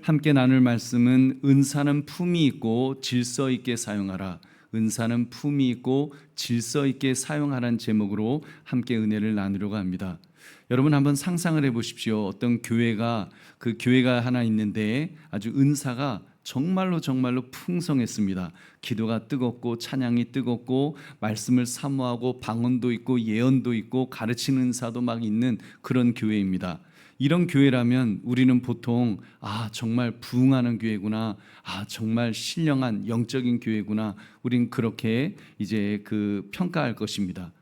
함께 나눌 말씀은 은사는 품위 있고 질서 있게 사용하라. 은사는 품위 있고 질서 있게 사용하라는 제목으로 함께 은혜를 나누려고 합니다. 여러분 한번 상상을 해보십시오. 어떤 교회가 그 교회가 하나 있는데 아주 은사가 정말로 풍성했습니다. 기도가 뜨겁고 찬양이 뜨겁고 말씀을 사모하고 방언도 있고 예언도 있고 가르치는 은사도 막 있는 그런 교회입니다. 이런 교회라면 우리는 보통 정말 부흥하는 교회구나, 정말 신령한 영적인 교회구나, 우린 그렇게 이제 평가할 것입니다.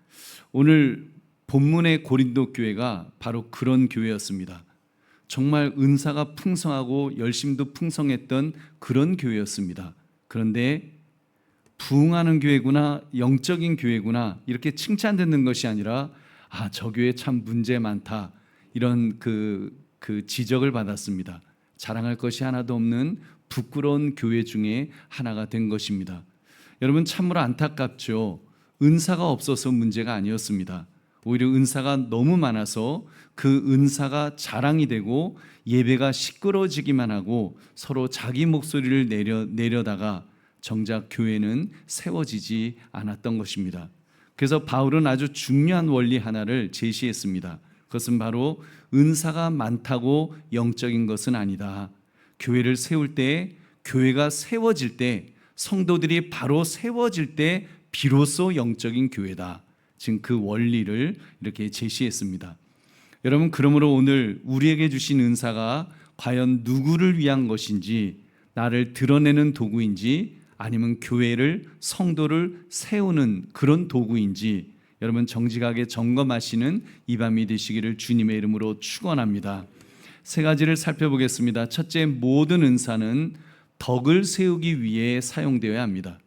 오늘 본문의 고린도 교회가 바로 그런 교회였습니다. 정말 은사가 풍성하고 열심도 풍성했던 그런 교회였습니다. 그런데 부흥하는 교회구나, 영적인 교회구나 이렇게 칭찬 듣는 것이 아니라 저 교회 참 문제 많다, 이런 그 지적을 받았습니다. 자랑할 것이 하나도 없는 부끄러운 교회 중에 하나가 된 것입니다. 여러분 참으로 안타깝죠. 은사가 없어서 문제가 아니었습니다. 오히려 은사가 너무 많아서 그 은사가 자랑이 되고 예배가 시끄러워지기만 하고 서로 자기 목소리를 내려다가 정작 교회는 세워지지 않았던 것입니다. 그래서 바울은 아주 중요한 원리 하나를 제시했습니다. 그것은 바로 은사가 많다고 영적인 것은 아니다. 교회를 세울 때, 교회가 세워질 때, 성도들이 바로 세워질 때 비로소 영적인 교회다. 지금 그 원리를 이렇게 제시했습니다. 여러분, 그러므로 오늘 우리에게 주신 은사가 과연 누구를 위한 것인지, 나를 드러내는 도구인지 아니면 교회를, 성도를 세우는 그런 도구인지 여러분 정직하게 점검하시는 이 밤이 되시기를 주님의 이름으로 축원합니다. 세 가지를 살펴보겠습니다. 첫째, 모든 은사는 덕을 세우기 위해 사용되어야 합니다.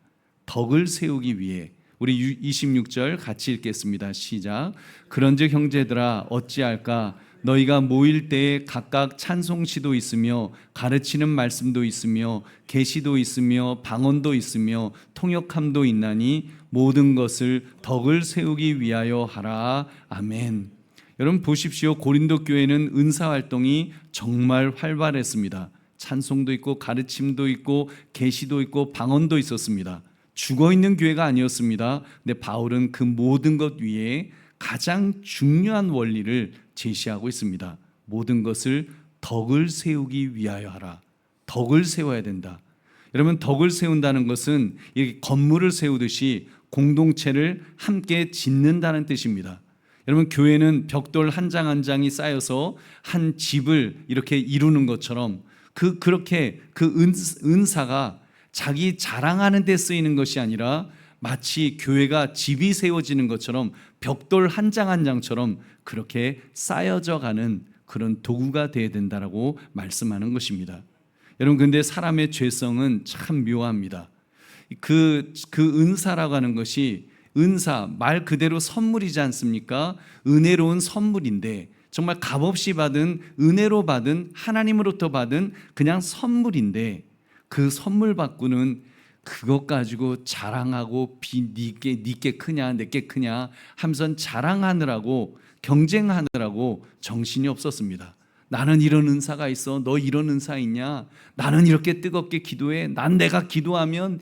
덕을 세우기 위해. 우리 26절 같이 읽겠습니다. 시작. 그런즉 형제들아 어찌할까? 너희가 모일 때에 각각 찬송시도 있으며 가르치는 말씀도 있으며 계시도 있으며 방언도 있으며 통역함도 있나니 모든 것을 덕을 세우기 위하여 하라. 아멘. 여러분 보십시오. 고린도 교회는 은사 활동이 정말 활발했습니다. 찬송도 있고 가르침도 있고 계시도 있고 방언도 있었습니다. 죽어있는 교회가 아니었습니다. 근데 바울은 그 모든 것 위에 가장 중요한 원리를 제시하고 있습니다. 모든 것을 덕을 세우기 위하여 하라. 덕을 세워야 된다. 여러분 덕을 세운다는 것은 이 건물을 세우듯이 공동체를 함께 짓는다는 뜻입니다. 여러분 교회는 벽돌 한 장 한 장이 쌓여서 한 집을 이렇게 이루는 것처럼 그렇게 은사가 자기 자랑하는 데 쓰이는 것이 아니라 마치 교회가 집이 세워지는 것처럼 벽돌 한 장 한 장처럼 그렇게 쌓여져 가는 그런 도구가 되어야 된다라고 말씀하는 것입니다. 여러분 근데 사람의 죄성은 참 묘합니다. 그 은사라고 하는 것이 은사 말 그대로 선물이지 않습니까? 은혜로운 선물인데 정말 값없이 받은 은혜로 받은 하나님으로부터 받은 그냥 선물인데 그 선물 받고는 그것 가지고 자랑하고 니께 크냐 내게 크냐 하면서 자랑하느라고 경쟁하느라고 정신이 없었습니다. 나는 이런 은사가 있어, 너 이런 은사 있냐? 나는 이렇게 뜨겁게 기도해, 난 내가 기도하면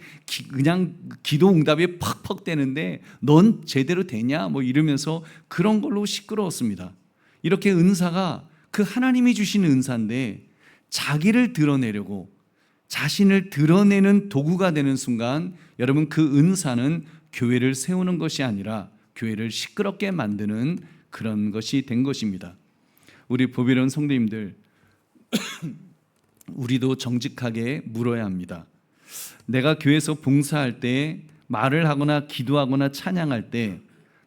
그냥 기도 응답이 팍팍 되는데 넌 제대로 되냐? 이러면서 그런 걸로 시끄러웠습니다. 이렇게 은사가 그 하나님이 주신 은사인데 자기를 드러내려고 자신을 드러내는 도구가 되는 순간 여러분 그 은사는 교회를 세우는 것이 아니라 교회를 시끄럽게 만드는 그런 것이 된 것입니다. 우리 보배로운 성도님들 우리도 정직하게 물어야 합니다. 내가 교회에서 봉사할 때 말을 하거나 기도하거나 찬양할 때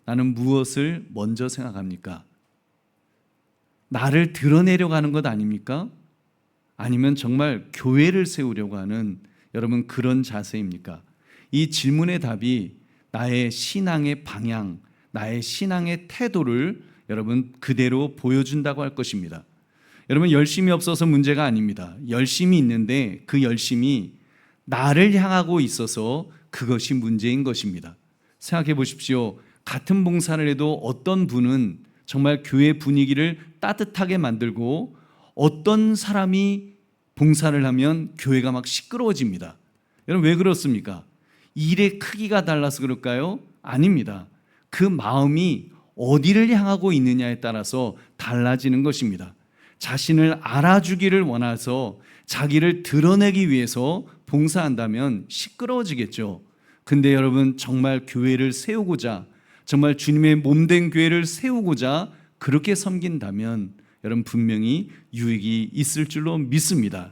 나는 무엇을 먼저 생각합니까? 나를 드러내려고 하는 것 아닙니까? 아니면 정말 교회를 세우려고 하는 여러분 그런 자세입니까? 이 질문의 답이 나의 신앙의 방향, 나의 신앙의 태도를 여러분 그대로 보여준다고 할 것입니다. 여러분 열심이 없어서 문제가 아닙니다. 열심이 있는데 그 열심이 나를 향하고 있어서 그것이 문제인 것입니다. 생각해 보십시오. 같은 봉사를 해도 어떤 분은 정말 교회 분위기를 따뜻하게 만들고 어떤 사람이 봉사를 하면 교회가 막 시끄러워집니다. 여러분 왜 그렇습니까? 일의 크기가 달라서 그럴까요? 아닙니다. 그 마음이 어디를 향하고 있느냐에 따라서 달라지는 것입니다. 자신을 알아주기를 원해서 자기를 드러내기 위해서 봉사한다면 시끄러워지겠죠. 근데 여러분 정말 교회를 세우고자, 정말 주님의 몸된 교회를 세우고자 그렇게 섬긴다면 여러분 분명히 유익이 있을 줄로 믿습니다.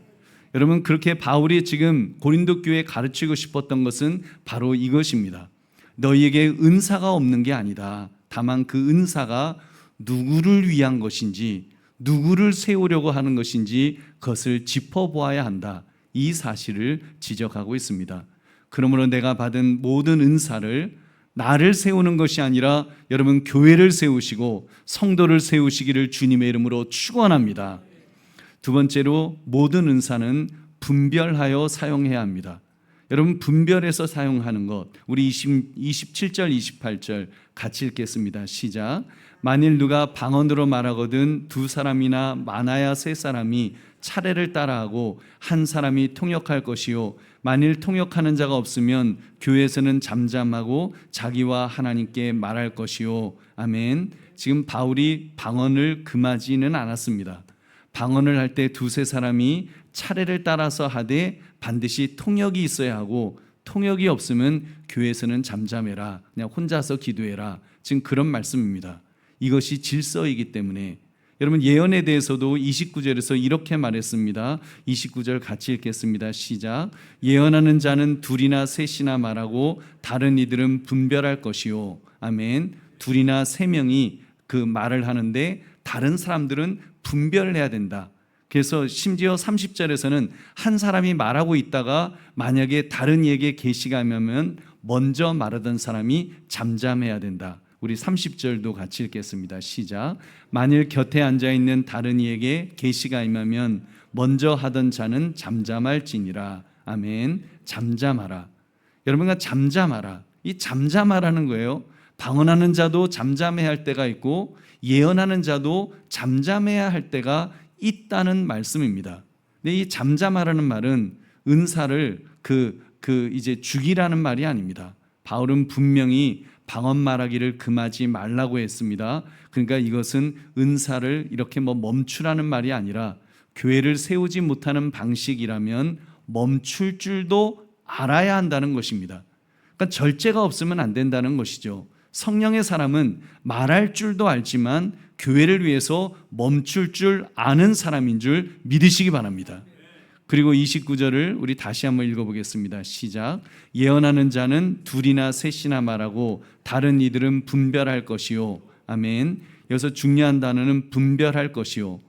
여러분 그렇게 바울이 지금 고린도 교회에 가르치고 싶었던 것은 바로 이것입니다. 너희에게 은사가 없는 게 아니다. 다만 그 은사가 누구를 위한 것인지, 누구를 세우려고 하는 것인지 그것을 짚어보아야 한다. 이 사실을 지적하고 있습니다. 그러므로 내가 받은 모든 은사를 나를 세우는 것이 아니라 여러분 교회를 세우시고 성도를 세우시기를 주님의 이름으로 축원합니다. 두 번째로 모든 은사는 분별하여 사용해야 합니다. 여러분 분별해서 사용하는 것, 우리 27절 28절 같이 읽겠습니다. 시작. 만일 누가 방언으로 말하거든 두 사람이나 많아야 세 사람이 차례를 따라하고 한 사람이 통역할 것이요 만일 통역하는 자가 없으면 교회에서는 잠잠하고 자기와 하나님께 말할 것이요. 아멘. 지금 바울이 방언을 금하지는 않았습니다. 방언을 할 때 두세 사람이 차례를 따라서 하되 반드시 통역이 있어야 하고 통역이 없으면 교회에서는 잠잠해라. 그냥 혼자서 기도해라. 지금 그런 말씀입니다. 이것이 질서이기 때문에 여러분 예언에 대해서도 29절에서 이렇게 말했습니다. 29절 같이 읽겠습니다. 시작. 예언하는 자는 둘이나 셋이나 말하고 다른 이들은 분별할 것이요. 아멘. 둘이나 세 명이 그 말을 하는데 다른 사람들은 분별을 해야 된다. 그래서 심지어 30절에서는 한 사람이 말하고 있다가 만약에 다른 이에게 계시가 오면 먼저 말하던 사람이 잠잠해야 된다. 우리 30절도 같이 읽겠습니다. 시작. 만일 곁에 앉아있는 다른 이에게 계시가 임하면 먼저 하던 자는 잠잠할지니라. 아멘. 잠잠하라. 여러분과 잠잠하라. 이 잠잠하라는 거예요. 방언하는 자도 잠잠해야 할 때가 있고 예언하는 자도 잠잠해야 할 때가 있다는 말씀입니다. 근데 이 잠잠하라는 말은 은사를 이제 죽이라는 말이 아닙니다. 바울은 분명히 방언 말하기를 금하지 말라고 했습니다. 그러니까 이것은 은사를 이렇게 멈추라는 말이 아니라 교회를 세우지 못하는 방식이라면 멈출 줄도 알아야 한다는 것입니다. 그러니까 절제가 없으면 안 된다는 것이죠. 성령의 사람은 말할 줄도 알지만 교회를 위해서 멈출 줄 아는 사람인 줄 믿으시기 바랍니다. 그리고 29절을 우리 다시 한번 읽어보겠습니다. 시작. 예언하는 자는 둘이나 셋이나 말하고 다른 이들은 분별할 것이요. 아멘. 여기서 중요한 단어는 분별할 것이요.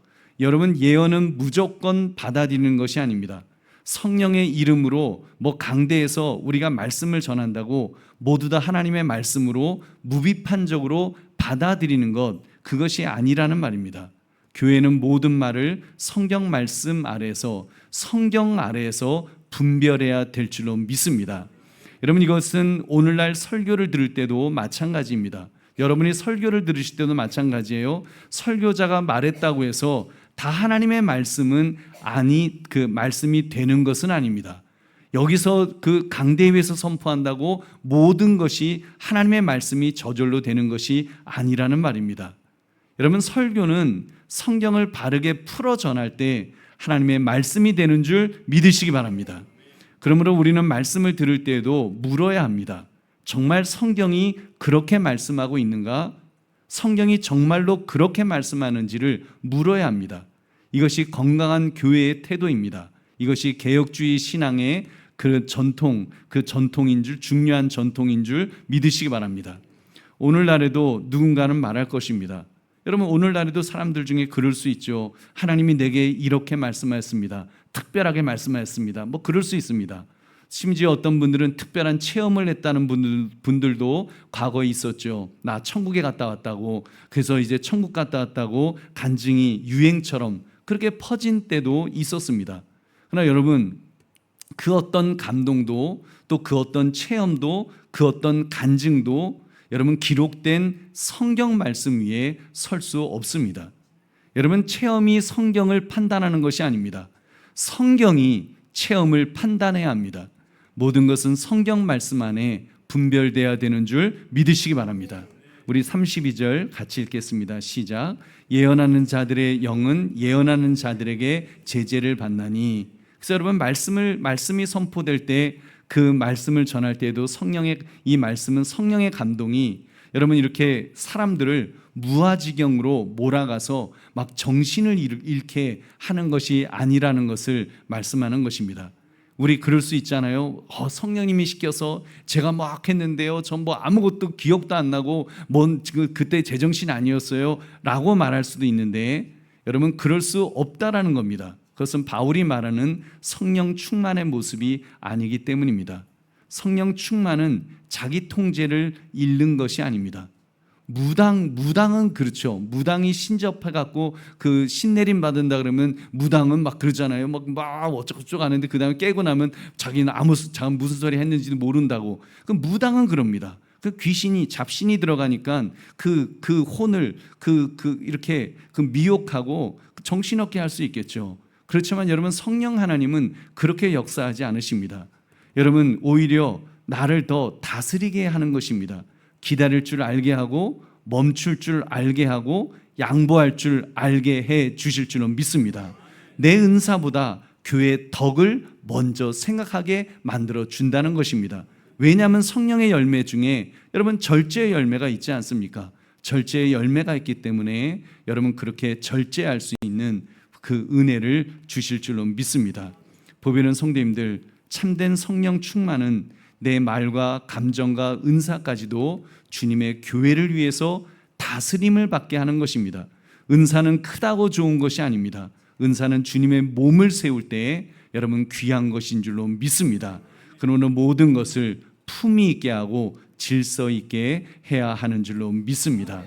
여러분 예언은 무조건 받아들이는 것이 아닙니다. 성령의 이름으로 강대에서 우리가 말씀을 전한다고 모두 다 하나님의 말씀으로 무비판적으로 받아들이는 것, 그것이 아니라는 말입니다. 교회는 모든 말을 성경 말씀 아래에서 성경 아래에서 분별해야 될 줄로 믿습니다. 여러분 이것은 오늘날 설교를 들을 때도 마찬가지입니다. 여러분이 설교를 들으실 때도 마찬가지예요. 설교자가 말했다고 해서 다 하나님의 말씀은 그 말씀이 되는 것은 아닙니다. 여기서 그 강대 위에서 선포한다고 모든 것이 하나님의 말씀이 저절로 되는 것이 아니라는 말입니다. 여러분 설교는 성경을 바르게 풀어 전할 때 하나님의 말씀이 되는 줄 믿으시기 바랍니다. 그러므로 우리는 말씀을 들을 때에도 물어야 합니다. 정말 성경이 그렇게 말씀하고 있는가? 성경이 정말로 그렇게 말씀하는지를 물어야 합니다. 이것이 건강한 교회의 태도입니다. 이것이 개혁주의 신앙의 그 전통인 줄, 중요한 전통인 줄 믿으시기 바랍니다. 오늘날에도 누군가는 말할 것입니다. 여러분 오늘날에도 사람들 중에 그럴 수 있죠. 하나님이 내게 이렇게 말씀하였습니다. 특별하게 말씀하였습니다. 그럴 수 있습니다. 심지어 어떤 분들은 특별한 체험을 했다는 분들도 과거에 있었죠. 나 천국에 갔다 왔다고, 그래서 이제 천국 갔다 왔다고 간증이 유행처럼 그렇게 퍼진 때도 있었습니다. 그러나 여러분 그 어떤 감동도 또 그 어떤 체험도 그 어떤 간증도 여러분 기록된 성경 말씀 위에 설 수 없습니다. 여러분 체험이 성경을 판단하는 것이 아닙니다. 성경이 체험을 판단해야 합니다. 모든 것은 성경 말씀 안에 분별돼야 되는 줄 믿으시기 바랍니다. 우리 32절 같이 읽겠습니다. 시작. 예언하는 자들의 영은 예언하는 자들에게 제재를 받나니. 그래서 여러분 말씀이 선포될 때 그 말씀을 전할 때에도 이 말씀은 성령의 감동이 여러분 이렇게 사람들을 무아지경으로 몰아가서 막 정신을 잃게 하는 것이 아니라는 것을 말씀하는 것입니다. 우리 그럴 수 있잖아요. 성령님이 시켜서 제가 막 했는데요, 전 뭐 아무것도 기억도 안 나고 그때 제정신 아니었어요 라고 말할 수도 있는데, 여러분 그럴 수 없다라는 겁니다. 그것은 바울이 말하는 성령 충만의 모습이 아니기 때문입니다. 성령 충만은 자기 통제를 잃는 것이 아닙니다. 무당은 그렇죠. 무당이 신접해갖고 그 신내림 받은다 그러면 무당은 막 그러잖아요. 막 어쩌고저쩌고 하는데 그 다음에 깨고 나면 자기는 무슨 소리 했는지도 모른다고. 그 무당은 그럽니다. 그 귀신이 잡신이 들어가니까 그 혼을 이렇게 미혹하고 정신없게 할 수 있겠죠. 그렇지만 여러분 성령 하나님은 그렇게 역사하지 않으십니다. 여러분 오히려 나를 더 다스리게 하는 것입니다. 기다릴 줄 알게 하고 멈출 줄 알게 하고 양보할 줄 알게 해 주실 줄로 믿습니다. 내 은사보다 교회의 덕을 먼저 생각하게 만들어 준다는 것입니다. 왜냐하면 성령의 열매 중에 여러분 절제의 열매가 있지 않습니까? 절제의 열매가 있기 때문에 여러분 그렇게 절제할 수 있는 그 은혜를 주실 줄로 믿습니다. 보배는 성도님들, 참된 성령 충만은 내 말과 감정과 은사까지도 주님의 교회를 위해서 다스림을 받게 하는 것입니다. 은사는 크다고 좋은 것이 아닙니다. 은사는 주님의 몸을 세울 때에 여러분 귀한 것인 줄로 믿습니다. 그러므로 모든 것을 품위 있게 하고 질서 있게 해야 하는 줄로 믿습니다.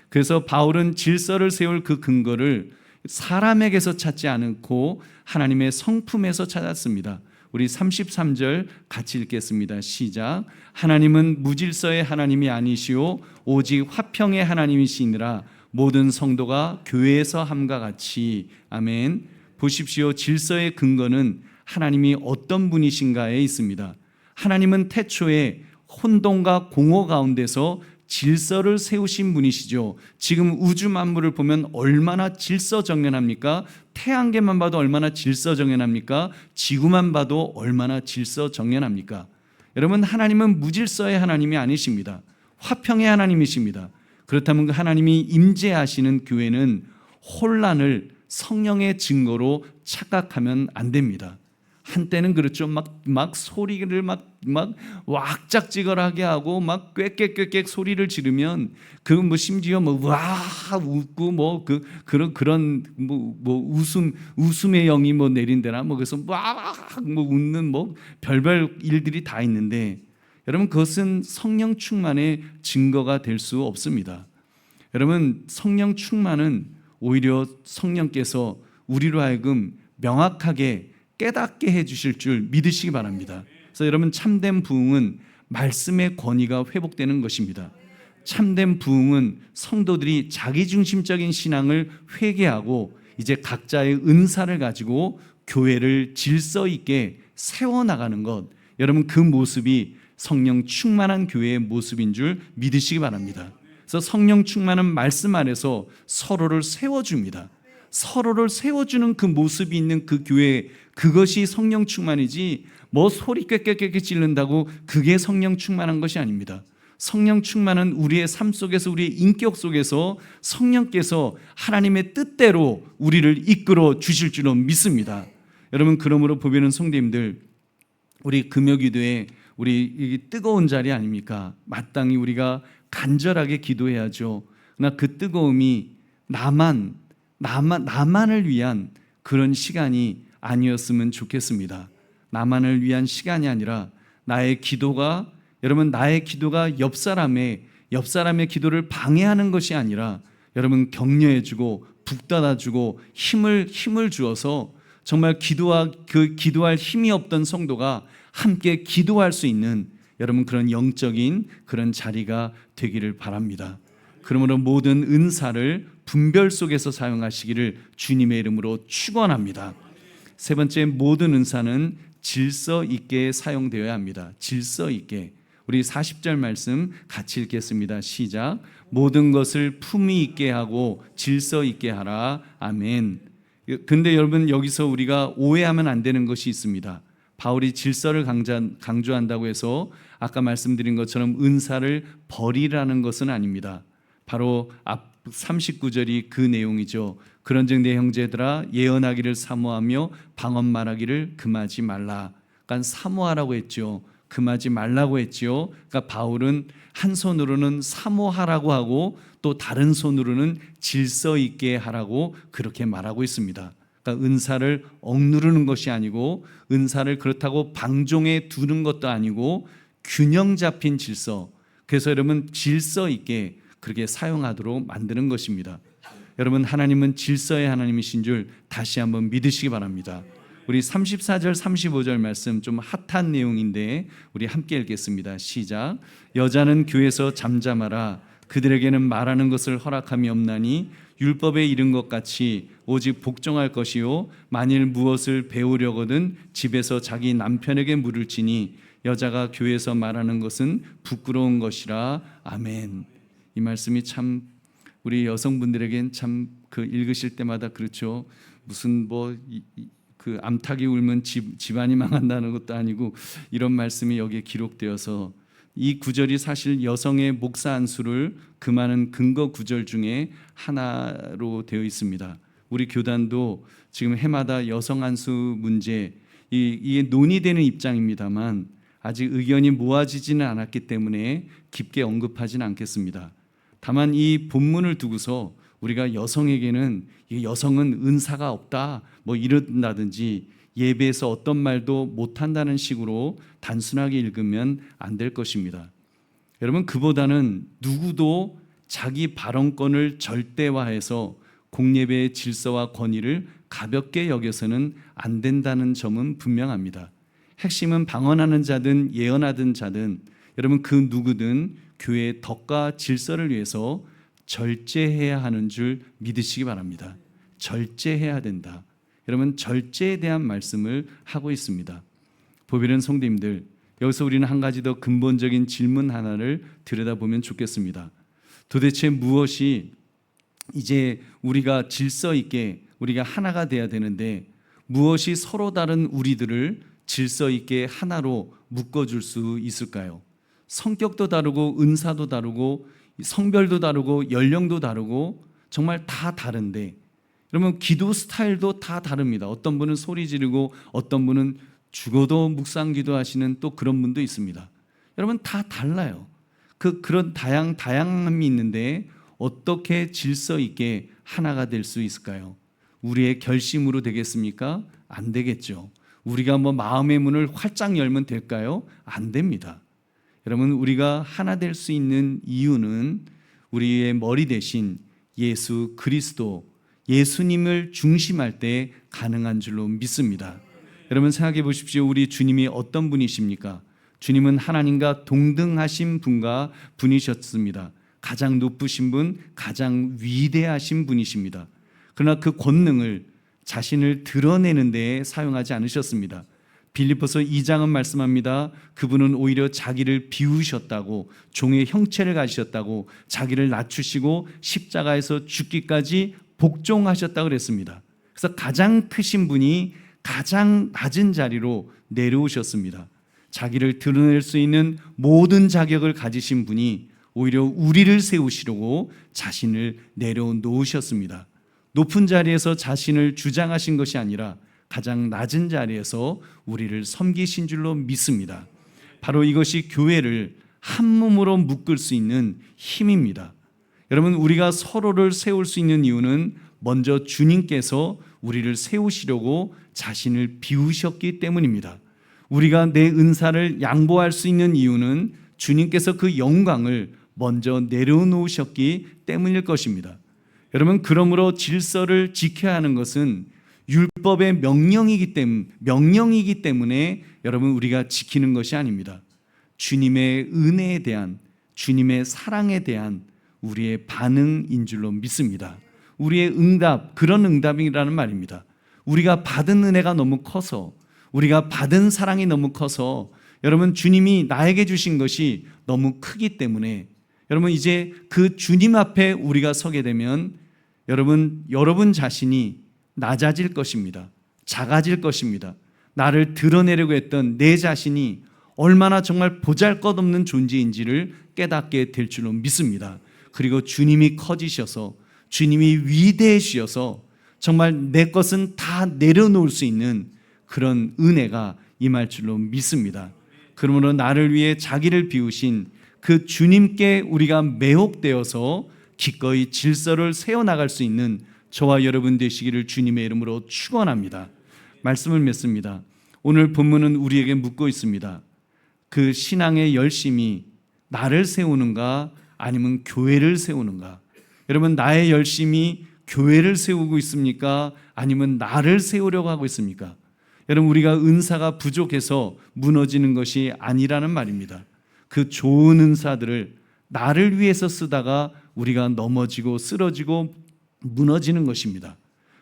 그래서 바울은 질서를 세울 그 근거를 사람에게서 찾지 않고 하나님의 성품에서 찾았습니다. 우리 33절 같이 읽겠습니다. 시작. 하나님은 무질서의 하나님이 아니시오 오직 화평의 하나님이시니라. 모든 성도가 교회에서 함과 같이. 아멘. 보십시오. 질서의 근거는 하나님이 어떤 분이신가에 있습니다. 하나님은 태초에 혼돈과 공허 가운데서 질서를 세우신 분이시죠. 지금 우주 만물을 보면 얼마나 질서정연합니까? 태양계만 봐도 얼마나 질서정연합니까? 지구만 봐도 얼마나 질서정연합니까? 여러분 하나님은 무질서의 하나님이 아니십니다. 화평의 하나님이십니다. 그렇다면 그 하나님이 임재하시는 교회는 혼란을 성령의 증거로 착각하면 안 됩니다. 한때는 그렇죠. 막 소리를 막 왁작지껄하게 하고 막 꽥꽥꽥꽥 소리를 지르면 그 심지어 와 웃고 그런 웃음의 영이 내린다나 그래서 막 웃는 별별 일들이 다 있는데, 여러분 그것은 성령 충만의 증거가 될 수 없습니다. 여러분 성령 충만은 오히려 성령께서 우리로 하여금 명확하게 깨닫게 해주실 줄 믿으시기 바랍니다. 그래서 여러분 참된 부흥은 말씀의 권위가 회복되는 것입니다. 참된 부흥은 성도들이 자기중심적인 신앙을 회개하고 이제 각자의 은사를 가지고 교회를 질서 있게 세워나가는 것, 여러분 그 모습이 성령 충만한 교회의 모습인 줄 믿으시기 바랍니다. 그래서 성령 충만은 말씀 안에서 서로를 세워줍니다. 서로를 세워주는 그 모습이 있는 그 교회, 그것이 성령 충만이지 소리 꽥꽥꽥 찌른다고 그게 성령 충만한 것이 아닙니다. 성령 충만은 우리의 삶 속에서, 우리의 인격 속에서 성령께서 하나님의 뜻대로 우리를 이끌어 주실 줄로 믿습니다. 여러분 그러므로 보배는 성도님들, 우리 금요기도에 우리 뜨거운 자리 아닙니까? 마땅히 우리가 간절하게 기도해야죠. 그러나 그 뜨거움이 나만을 위한 그런 시간이 아니었으면 좋겠습니다. 나만을 위한 시간이 아니라 나의 기도가 옆 사람의 기도를 방해하는 것이 아니라 여러분 격려해주고 북돋아주고 힘을 주어서 정말 기도할 힘이 없던 성도가 함께 기도할 수 있는 여러분 그런 영적인 그런 자리가 되기를 바랍니다. 그러므로 모든 은사를 분별 속에서 사용하시기를 주님의 이름으로 축원합니다. 세 번째, 모든 은사는 질서 있게 사용되어야 합니다. 질서 있게. 우리 40절 말씀 같이 읽겠습니다. 시작. 모든 것을 품위 있게 하고 질서 있게 하라. 아멘. 근데 여러분, 여기서 우리가 오해하면 안 되는 것이 있습니다. 바울이 질서를 강조한다고 해서 아까 말씀드린 것처럼 은사를 버리라는 것은 아닙니다. 바로 앞 39절이 그 내용이죠. 그런즉 내 형제들아, 예언하기를 사모하며 방언 말하기를 금하지 말라. 그러니까 사모하라고 했죠. 금하지 말라고 했죠. 그러니까 바울은 한 손으로는 사모하라고 하고 또 다른 손으로는 질서 있게 하라고 그렇게 말하고 있습니다. 그러니까 은사를 억누르는 것이 아니고, 은사를 그렇다고 방종해 두는 것도 아니고, 균형 잡힌 질서. 그래서 여러분, 질서 있게 그렇게 사용하도록 만드는 것입니다. 여러분, 하나님은 질서의 하나님이신 줄 다시 한번 믿으시기 바랍니다. 우리 34절 35절 말씀 좀 핫한 내용인데 우리 함께 읽겠습니다. 시작. 여자는 교회에서 잠잠하라. 그들에게는 말하는 것을 허락함이 없나니 율법에 이른 것 같이 오직 복종할 것이요, 만일 무엇을 배우려거든 집에서 자기 남편에게 물을지니 여자가 교회에서 말하는 것은 부끄러운 것이라. 아멘. 이 말씀이 참 우리 여성분들에겐 참 그 읽으실 때마다 그렇죠. 무슨 그 암탉이 울면 집안이 망한다는 것도 아니고, 이런 말씀이 여기에 기록되어서 이 구절이 사실 여성의 목사 안수를 금하는 근거 구절 중에 하나로 되어 있습니다. 우리 교단도 지금 해마다 여성 안수 문제 이게 논의되는 입장입니다만 아직 의견이 모아지지는 않았기 때문에 깊게 언급하지는 않겠습니다. 다만 이 본문을 두고서 우리가 여성에게는 여성은 은사가 없다 이런다든지 예배에서 어떤 말도 못한다는 식으로 단순하게 읽으면 안 될 것입니다. 여러분, 그보다는 누구도 자기 발언권을 절대화해서 공예배의 질서와 권위를 가볍게 여겨서는 안 된다는 점은 분명합니다. 핵심은 방언하는 자든 예언하든 자든 여러분, 그 누구든 교회의 덕과 질서를 위해서 절제해야 하는 줄 믿으시기 바랍니다. 절제해야 된다. 여러분, 절제에 대한 말씀을 하고 있습니다. 보배는 성도님들, 여기서 우리는 한 가지 더 근본적인 질문 하나를 들여다보면 좋겠습니다. 도대체 무엇이 이제 우리가 질서 있게 우리가 하나가 돼야 되는데 무엇이 서로 다른 우리들을 질서 있게 하나로 묶어줄 수 있을까요? 성격도 다르고 은사도 다르고 성별도 다르고 연령도 다르고 정말 다 다른데, 그러면 기도 스타일도 다 다릅니다. 어떤 분은 소리 지르고 어떤 분은 죽어도 묵상 기도하시는 또 그런 분도 있습니다. 여러분, 다 달라요. 그런 다양함이 있는데 어떻게 질서 있게 하나가 될 수 있을까요? 우리의 결심으로 되겠습니까? 안 되겠죠. 우리가 마음의 문을 활짝 열면 될까요? 안 됩니다. 여러분, 우리가 하나 될 수 있는 이유는 우리의 머리 대신 예수 그리스도, 예수님을 중심할 때 가능한 줄로 믿습니다. 여러분, 생각해 보십시오. 우리 주님이 어떤 분이십니까? 주님은 하나님과 동등하신 분이셨습니다. 가장 높으신 분, 가장 위대하신 분이십니다. 그러나 그 권능을 자신을 드러내는 데에 사용하지 않으셨습니다. 빌립보서 2장은 말씀합니다. 그분은 오히려 자기를 비우셨다고, 종의 형체를 가지셨다고, 자기를 낮추시고 십자가에서 죽기까지 복종하셨다고 그랬습니다. 그래서 가장 크신 분이 가장 낮은 자리로 내려오셨습니다. 자기를 드러낼 수 있는 모든 자격을 가지신 분이 오히려 우리를 세우시려고 자신을 내려놓으셨습니다. 높은 자리에서 자신을 주장하신 것이 아니라 가장 낮은 자리에서 우리를 섬기신 줄로 믿습니다. 바로 이것이 교회를 한 몸으로 묶을 수 있는 힘입니다. 여러분, 우리가 서로를 세울 수 있는 이유는 먼저 주님께서 우리를 세우시려고 자신을 비우셨기 때문입니다. 우리가 내 은사를 양보할 수 있는 이유는 주님께서 그 영광을 먼저 내려놓으셨기 때문일 것입니다. 여러분, 그러므로 질서를 지켜야 하는 것은 율법의 명령이기 때문에 여러분, 우리가 지키는 것이 아닙니다. 주님의 은혜에 대한, 주님의 사랑에 대한 우리의 반응인 줄로 믿습니다. 우리의 응답, 그런 응답이라는 말입니다. 우리가 받은 은혜가 너무 커서, 우리가 받은 사랑이 너무 커서, 여러분, 주님이 나에게 주신 것이 너무 크기 때문에 여러분, 이제 그 주님 앞에 우리가 서게 되면 여러분 자신이 낮아질 것입니다. 작아질 것입니다. 나를 드러내려고 했던 내 자신이 얼마나 정말 보잘것없는 존재인지를 깨닫게 될 줄로 믿습니다. 그리고 주님이 커지셔서, 주님이 위대해지셔서 정말 내 것은 다 내려놓을 수 있는 그런 은혜가 임할 줄로 믿습니다. 그러므로 나를 위해 자기를 비우신 그 주님께 우리가 매혹되어서 기꺼이 질서를 세워나갈 수 있는 저와 여러분 되시기를 주님의 이름으로 축원합니다. 말씀을 맺습니다. 오늘 본문은 우리에게 묻고 있습니다. 그 신앙의 열심이 나를 세우는가 아니면 교회를 세우는가? 여러분, 나의 열심이 교회를 세우고 있습니까? 아니면 나를 세우려고 하고 있습니까? 여러분, 우리가 은사가 부족해서 무너지는 것이 아니라는 말입니다. 그 좋은 은사들을 나를 위해서 쓰다가 우리가 넘어지고 쓰러지고 무너지는 것입니다.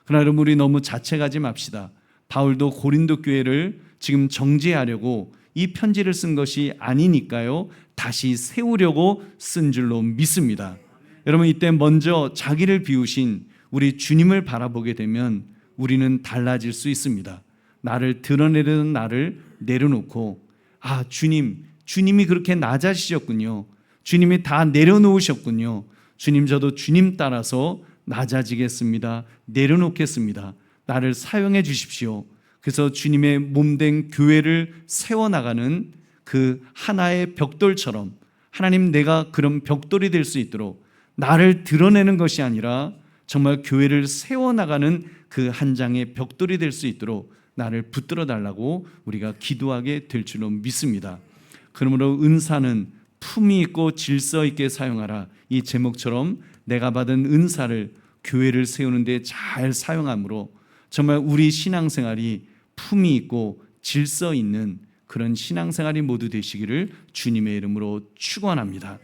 그러나 여러분, 우리 너무 자책하지 맙시다. 바울도 고린도 교회를 지금 정죄하려고 이 편지를 쓴 것이 아니니까요, 다시 세우려고 쓴 줄로 믿습니다. 여러분, 이때 먼저 자기를 비우신 우리 주님을 바라보게 되면 우리는 달라질 수 있습니다. 나를 드러내려는 나를 내려놓고, 아, 주님이 그렇게 낮아지셨군요. 주님이 다 내려놓으셨군요. 주님, 저도 주님 따라서 낮아지겠습니다. 내려놓겠습니다. 나를 사용해 주십시오. 그래서 주님의 몸된 교회를 세워나가는 그 하나의 벽돌처럼, 하나님, 내가 그런 벽돌이 될 수 있도록 나를 드러내는 것이 아니라 정말 교회를 세워나가는 그 한 장의 벽돌이 될 수 있도록 나를 붙들어 달라고 우리가 기도하게 될 줄로 믿습니다. 그러므로 은사는 품위 있고 질서 있게 사용하라, 이 제목처럼 내가 받은 은사를 교회를 세우는 데 잘 사용함으로 정말 우리 신앙생활이 품위 있고 질서 있는 그런 신앙생활이 모두 되시기를 주님의 이름으로 축원합니다.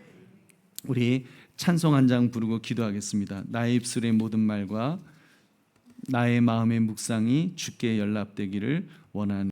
우리 찬송 한 장 부르고 기도하겠습니다. 나의 입술의 모든 말과 나의 마음의 묵상이 주께 연락되기를 원하는